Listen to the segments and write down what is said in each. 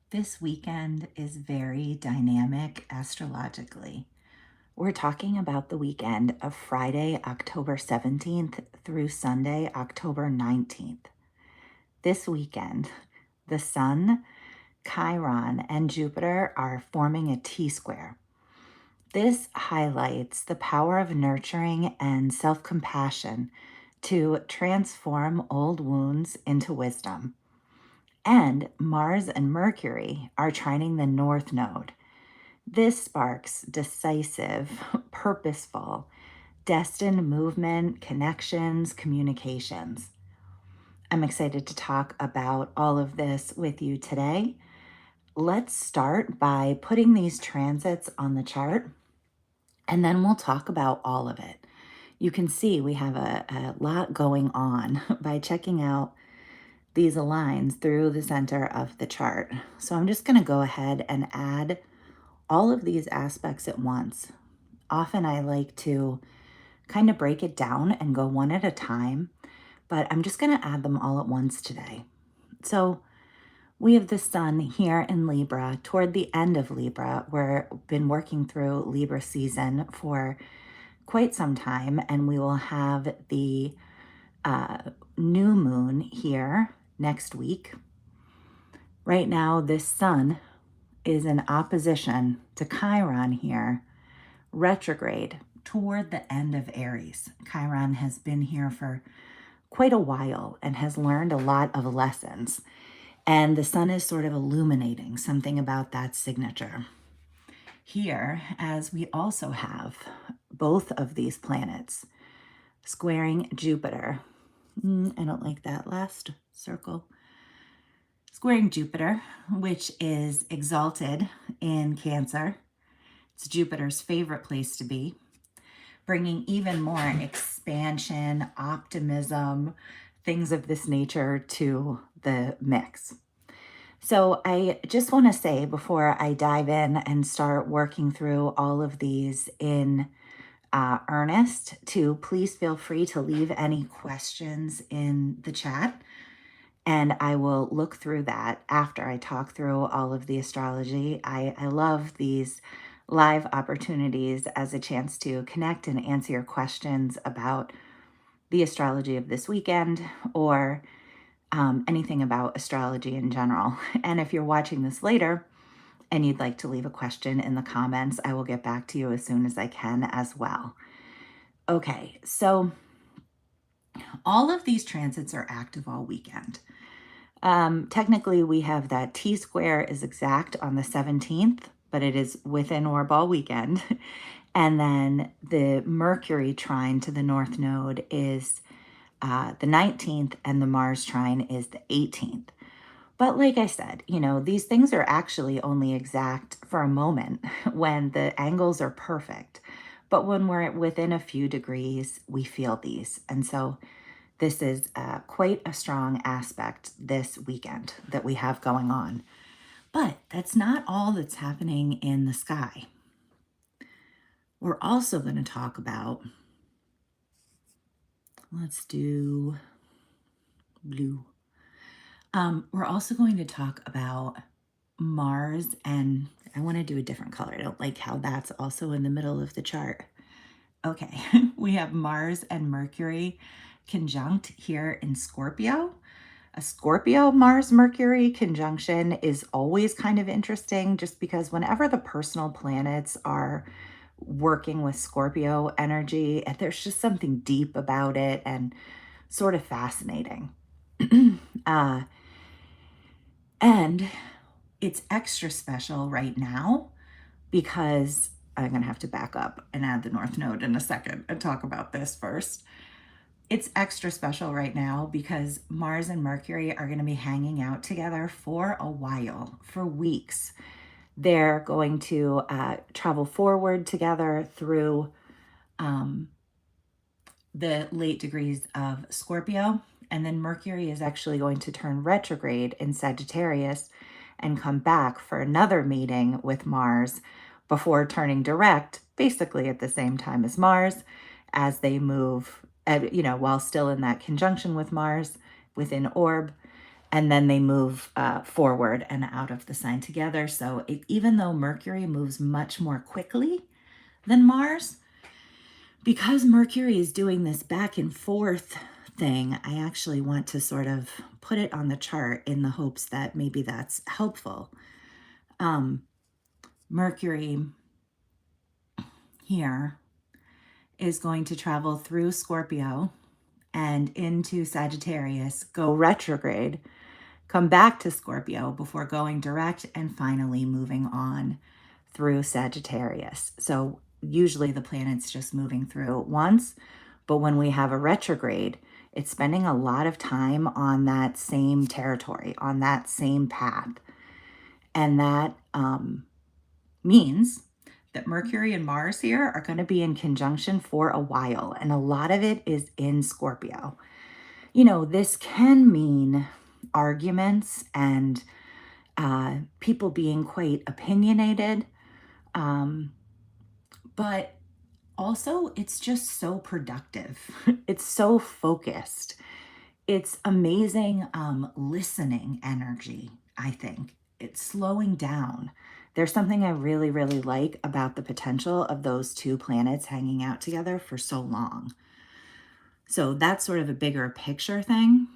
This weekend is very dynamic astrologically. We're talking about the weekend of Friday, October 17th through Sunday, October 19th. This weekend, the Sun, Chiron, and Jupiter are forming a T square. This highlights the power of nurturing and self compassion to transform old wounds into wisdom. And Mars and Mercury are trining the North Node. This sparks decisive, purposeful, destined movement, connections, communications. I'm excited to talk about all of this with you today. Let's start by putting these transits on the chart, and then we'll talk about all of it. You can see we have a lot going on by checking out these aligns through the center of the chart. So I'm just going to go ahead and add all of these aspects at once. Often I like to kind of break it down and go one at a time, but I'm just going to add them all at once today. So we have the Sun here in Libra toward the end of Libra. We've been working through Libra season for quite some time, and we will have the new moon here next week. Right now, this Sun is in opposition to Chiron here, retrograde toward the end of Aries. Chiron has been here for quite a while and has learned a lot of lessons. And the Sun is sort of illuminating something about that signature. Here, as we also have both of these planets squaring Jupiter. I don't like that last circle. Squaring Jupiter, which is exalted in Cancer. It's Jupiter's favorite place to be, bringing even more expansion, optimism, things of this nature to the mix. So I just want to say before I dive in and start working through all of these in earnest, to please feel free to leave any questions in the chat. And I will look through that after I talk through all of the astrology. I love these live opportunities as a chance to connect and answer your questions about the astrology of this weekend or anything about astrology in general. And if you're watching this later and you'd like to leave a question in the comments, I will get back to you as soon as I can as well. Okay, so all of these transits are active all weekend. Technically, we have that T square is exact on the 17th, but it is within orb all weekend. And then the Mercury trine to the North Node is the 19th, and the Mars trine is the 18th. But like I said, these things are actually only exact for a moment when the angles are perfect. But when we're within a few degrees, we feel these. And so this is quite a strong aspect this weekend that we have going on. But that's not all that's happening in the sky. We're also going to talk about, let's do blue. We're also going to talk about Mars, and I want to do a different color. I don't like how that's also in the middle of the chart. Okay, we have Mars and Mercury conjunct here in Scorpio. A Scorpio Mars Mercury conjunction is always kind of interesting just because whenever the personal planets are working with Scorpio energy, there's just something deep about it and sort of fascinating. And it's extra special right now because I'm going to have to back up and add the North Node in a second and talk about this first. It's extra special right now because Mars and Mercury are going to be hanging out together for a while, for weeks. They're going to travel forward together through the late degrees of Scorpio. And then Mercury is actually going to turn retrograde in Sagittarius and come back for another meeting with Mars before turning direct, basically at the same time as Mars, as they move, while still in that conjunction with Mars within orb. and then they move forward and out of the sign together. So even though Mercury moves much more quickly than Mars, because Mercury is doing this back and forth thing, I actually want to sort of put it on the chart in the hopes that maybe that's helpful. Mercury here is going to travel through Scorpio and into Sagittarius, go retrograde, come back to Scorpio before going direct and finally moving on through Sagittarius. So usually the planet's just moving through once, but when we have a retrograde, it's spending a lot of time on that same territory, on that same path. And that means that Mercury and Mars here are going to be in conjunction for a while, and a lot of it is in Scorpio. You know, this can mean arguments and people being quite opinionated, but also it's just so productive. It's so focused. It's amazing listening energy, I think. It's slowing down. There's something I really, really like about the potential of those two planets hanging out together for so long. So that's sort of a bigger picture thing.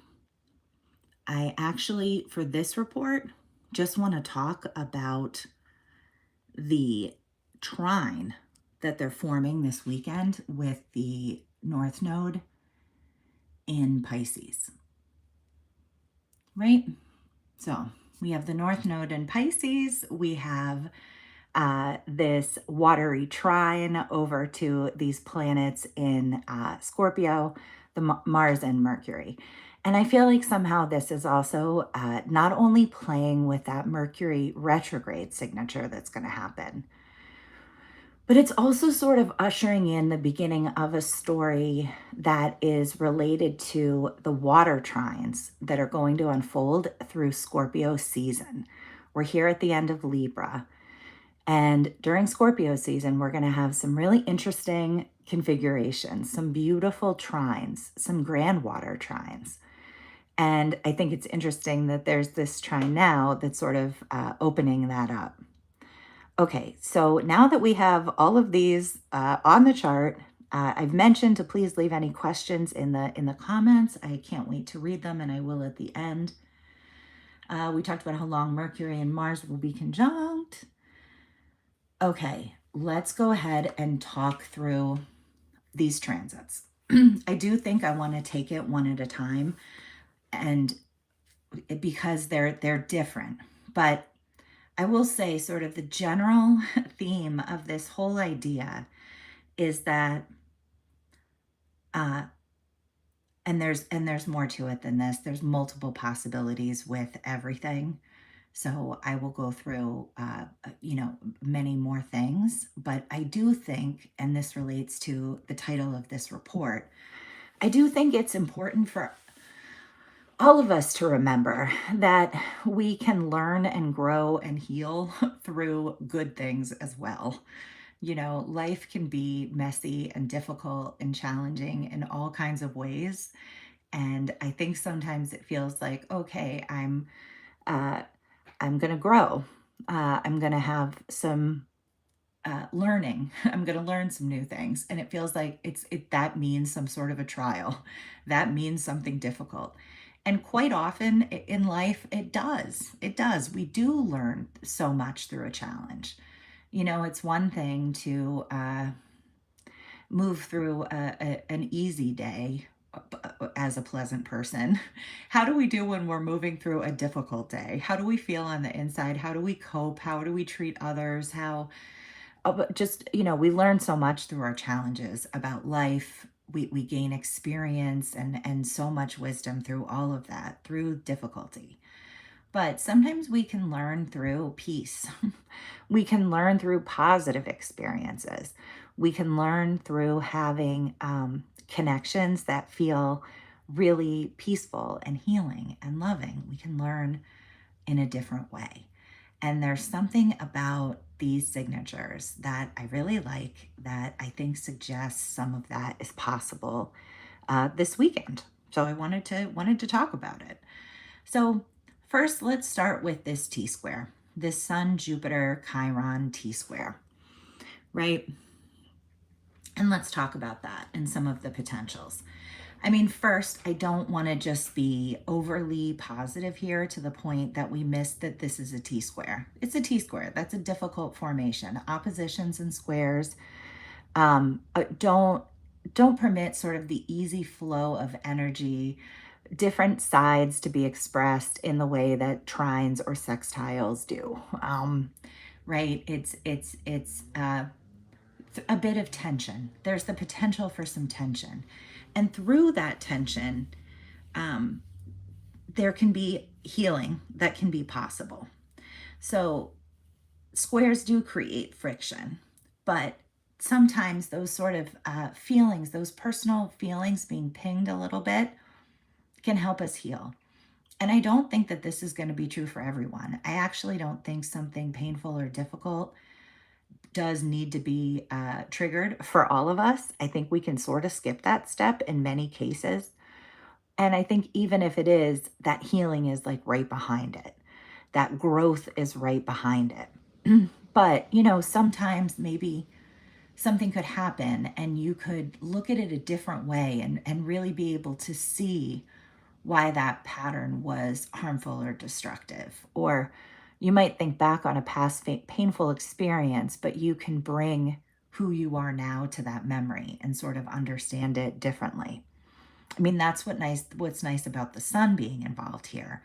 I actually, for this report, just want to talk about the trine that they're forming this weekend with the North Node in Pisces, right? So we have the North Node in Pisces. We have this watery trine over to these planets in Scorpio, the Mars and Mercury. And I feel like somehow this is also not only playing with that Mercury retrograde signature that's going to happen, but it's also sort of ushering in the beginning of a story that is related to the water trines that are going to unfold through Scorpio season. We're here at the end of Libra. And during Scorpio season, we're going to have some really interesting configurations, some beautiful trines, some grand water trines. And I think it's interesting that there's this trine now that's sort of opening that up. Okay, so now that we have all of these on the chart, I've mentioned to please leave any questions in the comments. I can't wait to read them, and I will at the end. We talked about how long Mercury and Mars will be conjunct. Okay, let's go ahead and talk through these transits. I do think I want to take it one at a time, and because they're different. But I will say sort of the general theme of this whole idea is that and there's more to it than this. There's multiple possibilities with everything. So I will go through, many more things. But I do think, and this relates to the title of this report, I do think it's important for all of us to remember that we can learn and grow and heal through good things as well. You know, life can be messy and difficult and challenging in all kinds of ways. And I think sometimes it feels like, okay, I'm going to grow. I'm going to have some learning. I'm going to learn some new things. And it feels like that means some sort of a trial. That means something difficult. And quite often in life, it does. It does. We do learn so much through a challenge. You know, it's one thing to move through an easy day as a pleasant person. How do we do when we're moving through a difficult day? How do we feel on the inside? How do we cope? How do we treat others? We learn so much through our challenges about life. We gain experience and so much wisdom through all of that, through difficulty. But sometimes we can learn through peace. We can learn through positive experiences. We can learn through having connections that feel really peaceful and healing and loving. We can learn in a different way. And there's something about these signatures that I really like that I think suggests some of that is possible this weekend. So I wanted to talk about it. So first, let's start with this T-square, this Sun Jupiter Chiron T-square, right? And let's talk about that and some of the potentials. I mean, first, I don't want to just be overly positive here to the point that we miss that this is a T-square. It's a T-square. That's a difficult formation. Oppositions and squares don't permit sort of the easy flow of energy, different sides to be expressed in the way that trines or sextiles do. Right? It's a bit of tension. There's the potential for some tension, and through that tension, there can be healing that can be possible. So squares do create friction, but sometimes those sort of feelings, those personal feelings being pinged a little bit, can help us heal. And I don't think that this is going to be true for everyone. I actually don't think something painful or difficult does need to be triggered for all of us. I think we can sort of skip that step in many cases. And I think even if it is, that healing is like right behind it. That growth is right behind it. But, sometimes maybe something could happen and you could look at it a different way and really be able to see why that pattern was harmful or destructive. Or you might think back on a past painful experience, but you can bring who you are now to that memory and sort of understand it differently. I mean, that's what's nice about the sun being involved here.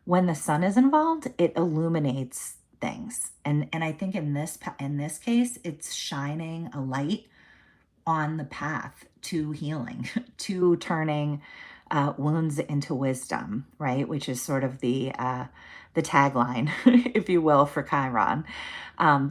When the sun is involved, it illuminates things. And I think in this case, it's shining a light on the path to healing, to turning wounds into wisdom, right? Which is sort of the tagline, if you will, for Chiron.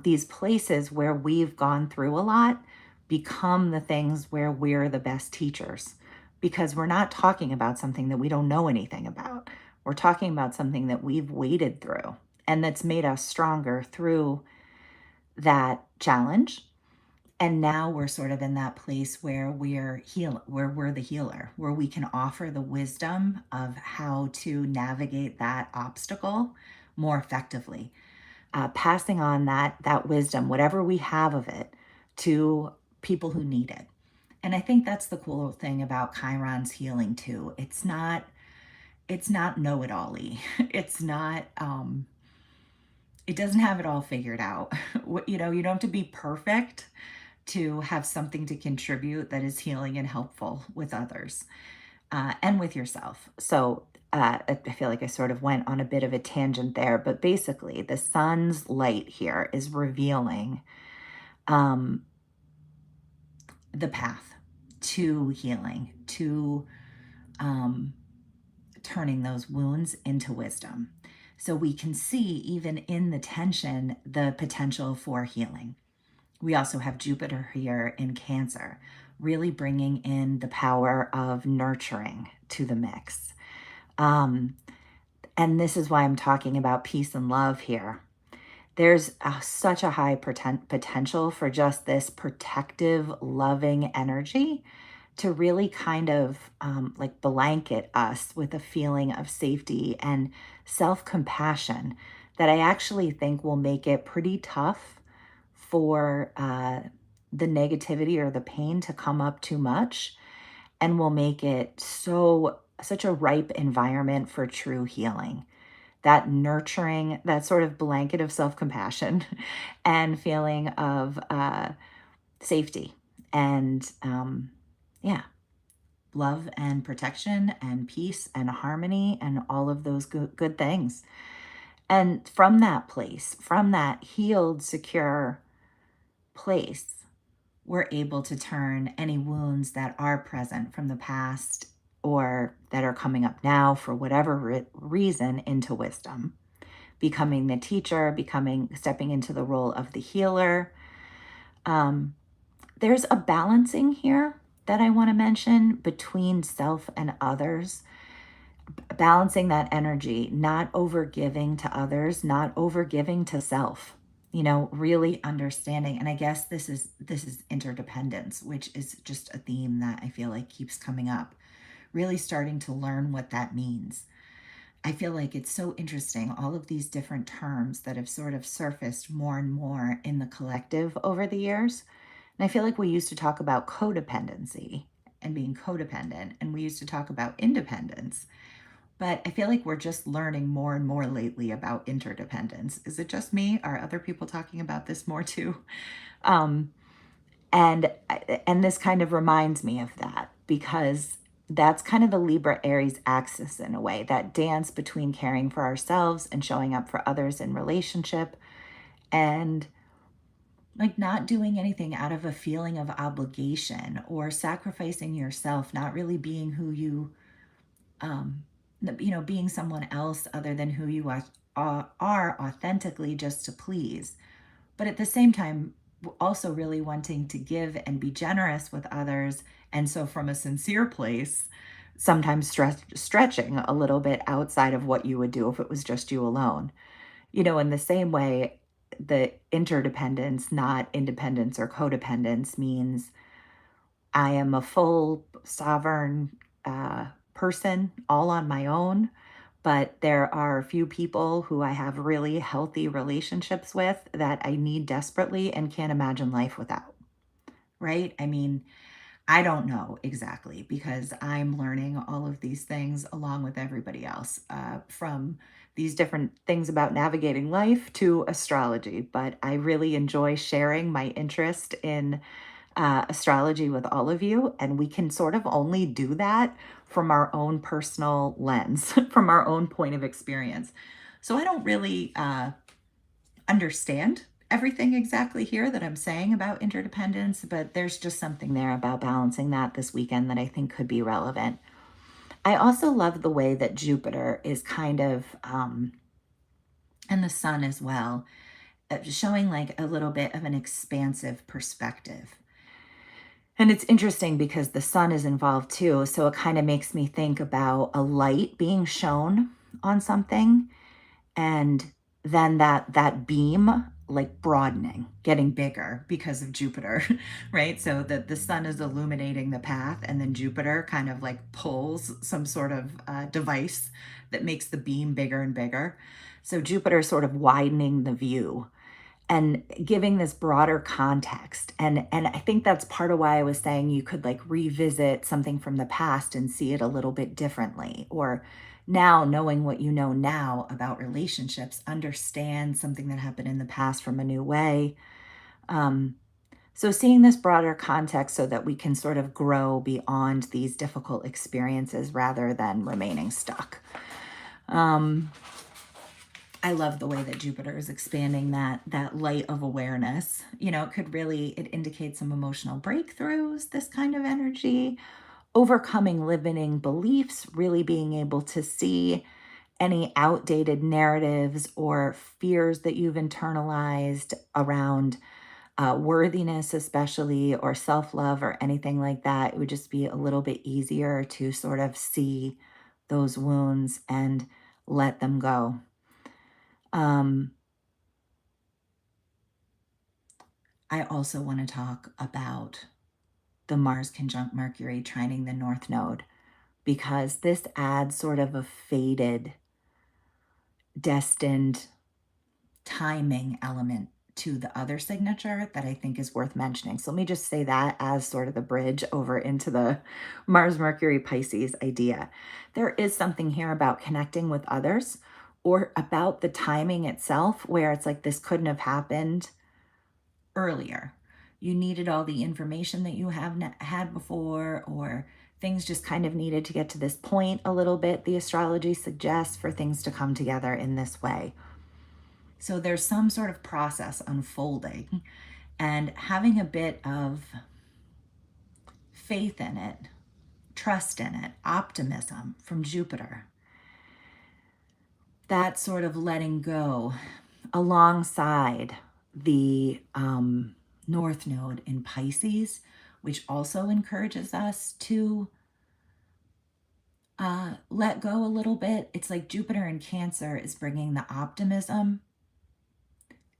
These places where we've gone through a lot become the things where we're the best teachers, because we're not talking about something that we don't know anything about. We're talking about something that we've waded through and that's made us stronger through that challenge. And now we're sort of in that place where where we're the healer, where we can offer the wisdom of how to navigate that obstacle more effectively, passing on that wisdom, whatever we have of it, to people who need it. And I think that's the cool thing about Chiron's healing too. It's not know-it-all-y. It's not it doesn't have it all figured out. You don't have to be perfect to have something to contribute that is healing and helpful with others, and with yourself. So I feel like I sort of went on a bit of a tangent there, but basically, the sun's light here is revealing um, the path to healing, to um, turning those wounds into wisdom. So we can see, even in the tension, the potential for healing. We also have Jupiter here in Cancer, really bringing in the power of nurturing to the mix. Um, and this is why I'm talking about peace and love here. There's such a high potential for just this protective, loving energy to really kind of like blanket us with a feeling of safety and self compassion that I actually think will make it pretty tough for the negativity or the pain to come up too much, and will make it such a ripe environment for true healing. That nurturing, that sort of blanket of self compassion and feeling of safety and yeah, love and protection and peace and harmony and all of those good things. And from that place, from that healed, secure place, we're able to turn any wounds that are present from the past or that are coming up now for whatever reason into wisdom, becoming the teacher, stepping into the role of the healer. There's a balancing here that I want to mention between self and others, balancing that energy, not over giving to others, not over giving to self. Really understanding. And I guess this is interdependence, which is just a theme that I feel like keeps coming up. Really starting to learn what that means. I feel like it's so interesting, all of these different terms that have sort of surfaced more and more in the collective over the years. And I feel like we used to talk about codependency and being codependent, and we used to talk about independence. But I feel like we're just learning more and more lately about interdependence. Is it just me? Are other people talking about this more too? Um, and and this kind of reminds me of that because that's kind of the Libra Aries axis in a way, that dance between caring for ourselves and showing up for others in relationship, and like not doing anything out of a feeling of obligation or sacrificing yourself, not really being who you um being someone else other than who you are authentically, just to please, but at the same time also really wanting to give and be generous with others. And so from a sincere place, sometimes stretching a little bit outside of what you would do if it was just you alone. In the same way, the interdependence, not independence or codependence, means I am a full sovereign person all on my own, but there are a few people who I have really healthy relationships with that I need desperately and can't imagine life without, right? I mean, I don't know exactly because I'm learning all of these things along with everybody else, from these different things about navigating life to astrology. But I really enjoy sharing my interest in astrology with all of you. And we can sort of only do that from our own personal lens, from our own point of experience. So I don't really understand everything exactly here that I'm saying about interdependence, but there's just something there about balancing that this weekend that I think could be relevant. I also love the way that Jupiter is kind of, and the sun as well, showing like a little bit of an expansive perspective. And it's interesting because the sun is involved too. So it kind of makes me think about a light being shown on something, and then that beam like broadening, getting bigger because of Jupiter, right? So that the sun is illuminating the path, and then Jupiter kind of like pulls some sort of device that makes the beam bigger and bigger. So Jupiter is sort of widening the view and giving this broader context. And I think that's part of why I was saying you could like revisit something from the past and see it a little bit differently, or now knowing what you know now about relationships, understand something that happened in the past from a new way. um, so seeing this broader context so that we can sort of grow beyond these difficult experiences rather than remaining stuck. um, I love the way that Jupiter is expanding that light of awareness. It could really, it indicates some emotional breakthroughs, this kind of energy, overcoming limiting beliefs, really being able to see any outdated narratives or fears that you've internalized around worthiness, especially, or self love, or anything like that. It would just be a little bit easier to sort of see those wounds and let them go. Um, I also want to talk about the Mars conjunct Mercury trining the North Node, because this adds sort of a fated, destined timing element to the other signature that I think is worth mentioning. So let me just say that as sort of the bridge over into the Mars Mercury Pisces idea. There is something here about connecting with others, or about the timing itself, where it's like this couldn't have happened earlier. You needed all the information that you have had before, or things just kind of needed to get to this point a little bit. The astrology suggests for things to come together in this way. So there's some sort of process unfolding, and having a bit of faith in it, trust in it, optimism from Jupiter. That sort of letting go alongside the North Node in Pisces, which also encourages us to let go a little bit. It's like Jupiter in Cancer is bringing the optimism,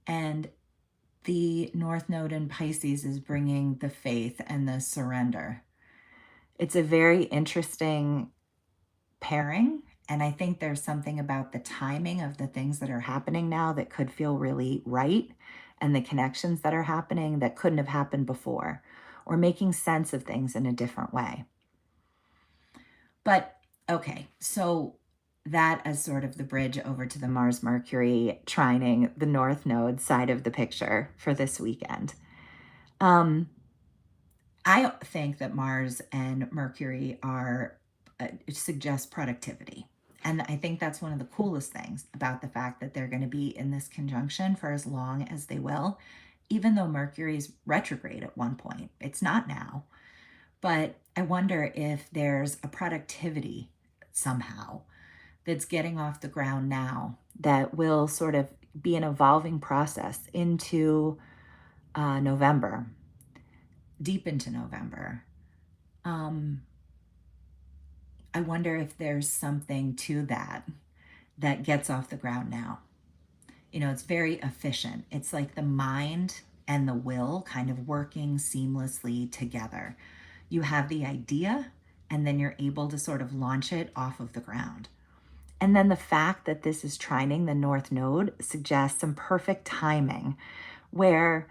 and the North Node in Pisces is bringing the faith and the surrender. It's a very interesting pairing, And I think there's something about the timing of the things that are happening now that could feel really right, and the connections that are happening that couldn't have happened before, or making sense of things in a different way. But okay, so that as sort of the bridge over to the Mars Mercury trining the North Node side of the picture for this weekend. I think that Mars and Mercury are suggest productivity. And I think that's one of the coolest things about the fact that they're going to be in this conjunction for as long as they will, even though Mercury's retrograde at one point. It's not now. But I wonder if there's a productivity somehow that's getting off the ground now that will sort of be an evolving process into November, deep into November. I wonder if there's something to that gets off the ground now. You know, it's very efficient. It's like the mind and the will kind of working seamlessly together. You have the idea, and then you're able to sort of launch it off of the ground. And then the fact that this is trining the North Node suggests some perfect timing where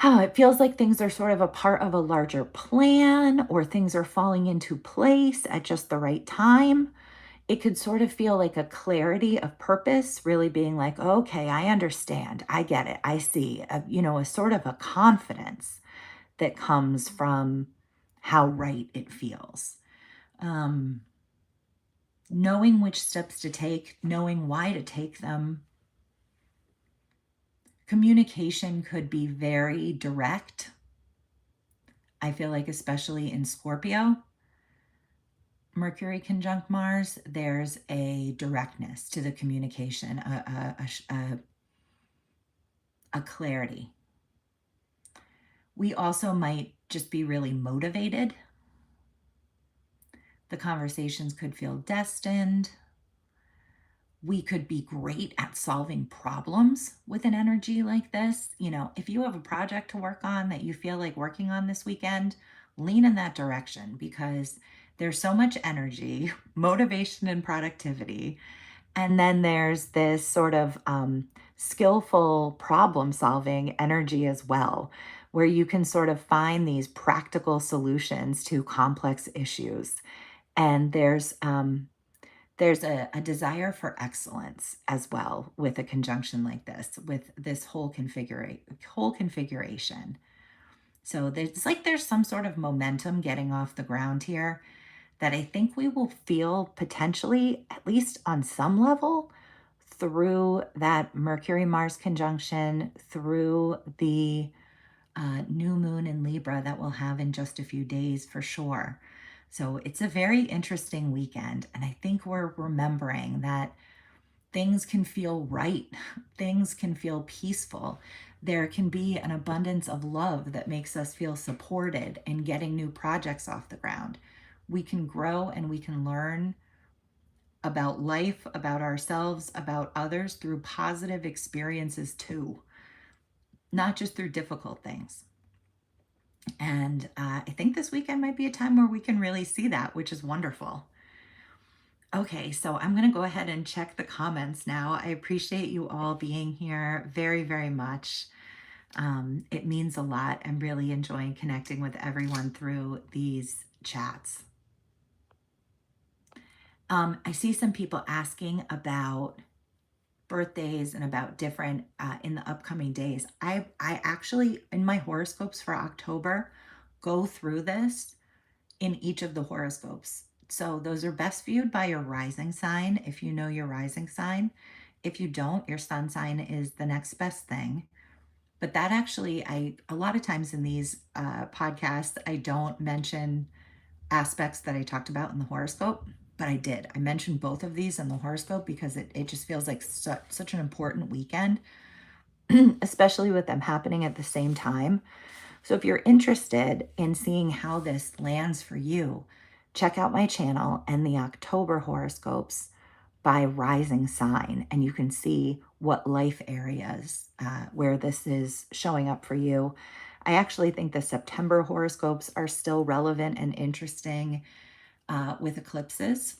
it feels like things are sort of a part of a larger plan, or things are falling into place at just the right time. It could sort of feel like a clarity of purpose, really being like, okay, I understand. I get it. I see, a sort of a confidence that comes from how right it feels. Knowing which steps to take, knowing why to take them. Communication could be very direct. I feel like, especially in Scorpio, Mercury conjunct Mars, there's a directness to the communication, a clarity. We also might just be really motivated. The conversations could feel destined. We could be great at solving problems with an energy like this. You know, if you have a project to work on that you feel like working on this weekend, lean in that direction, because there's so much energy, motivation, and productivity. And then there's this sort of skillful problem solving energy as well, where you can sort of find these practical solutions to complex issues. And there's a desire for excellence as well with a conjunction like this, with this whole configuration. So there's some sort of momentum getting off the ground here that I think we will feel potentially, at least on some level, through that Mercury Mars conjunction, through the new moon in Libra that we'll have in just a few days for sure. So it's a very interesting weekend. And I think we're remembering that things can feel right, things can feel peaceful. There can be an abundance of love that makes us feel supported in getting new projects off the ground. We can grow and we can learn about life, about ourselves, about others through positive experiences too, not just through difficult things. And I think this weekend might be a time where we can really see that, which is wonderful. Okay, so I'm going to go ahead and check the comments now. I appreciate you all being here very, very much. It means a lot. I'm really enjoying connecting with everyone through these chats. I see some people asking about birthdays and about different in the upcoming days. I actually, in my horoscopes for October, go through this in each of the horoscopes. So those are best viewed by your rising sign, if you know your rising sign. If you don't, your sun sign is the next best thing. But that actually, a lot of times in these podcasts, I don't mention aspects that I talked about in the horoscope, but I did. I mentioned both of these in the horoscope because it just feels like such an important weekend, especially with them happening at the same time. So if you're interested in seeing how this lands for you, check out my channel and the October horoscopes by rising sign, and you can see what life areas where this is showing up for you. I actually think the September horoscopes are still relevant and interesting with eclipses.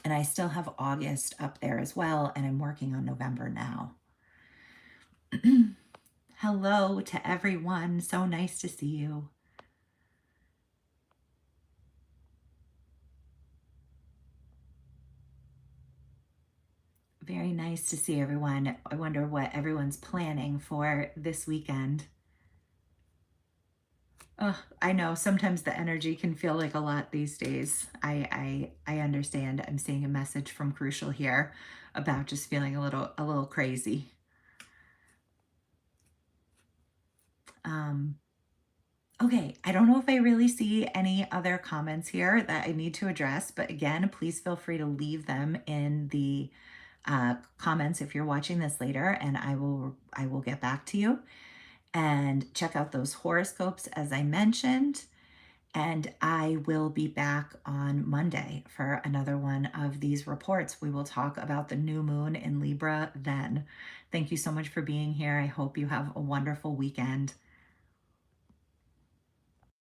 And I still have August up there as well, and I'm working on November now. Hello to everyone. So nice to see you. Very nice to see everyone. I wonder what everyone's planning for this weekend. Oh, I know sometimes the energy can feel like a lot these days. I understand. I'm seeing a message from Crucial here about just feeling a little crazy. Okay, I don't know if I really see any other comments here that I need to address, but again, please feel free to leave them in the comments if you're watching this later, and I will get back to you. And check out those horoscopes as I mentioned. And I will be back on Monday for another one of these reports. We will talk about the new moon in Libra then. Thank you so much for being here. I hope you have a wonderful weekend.